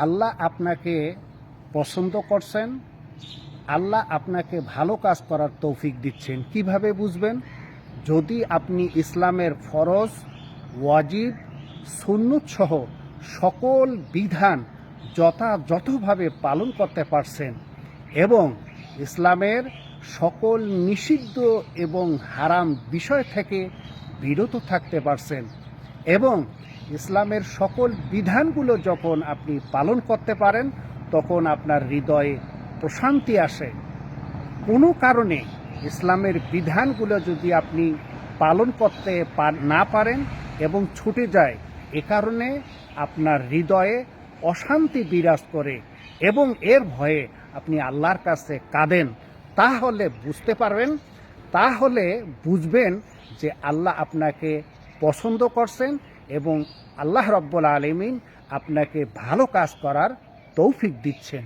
আল্লাহ আপনাকে পছন্দ করছেন, আল্লাহ আপনাকে ভালো কাজ করার তৌফিক দিচ্ছেন। কিভাবে বুঝবেন? যদি আপনি ইসলামের ফরজ, ওয়াজিব, সুন্নত সহ সকল বিধান যথাযথভাবে পালন করতে পারছেন এবং ইসলামের সকল নিষিদ্ধ এবং হারাম বিষয় থেকে বিরত থাকতে পারছেন এবং ইসলামের সকল বিধানগুলো যখন আপনি পালন করতে পারেন তখন আপনার হৃদয়ে প্রশান্তি আসে। কোনো কারণে ইসলামের বিধানগুলো যদি আপনি পালন করতে না পারেন এবং ছুটে যায়, এ কারণে আপনার হৃদয়ে অশান্তি বিরাজ করে এবং এর ভয়ে আপনি আল্লাহর কাছে কাঁদেন। তাহলে বুঝবেন যে আল্লাহ আপনাকে পছন্দ করছেন এবং আল্লাহ রাব্বুল আলামিন আপনাকে ভালো কাজ করার তৌফিক দিচ্ছেন।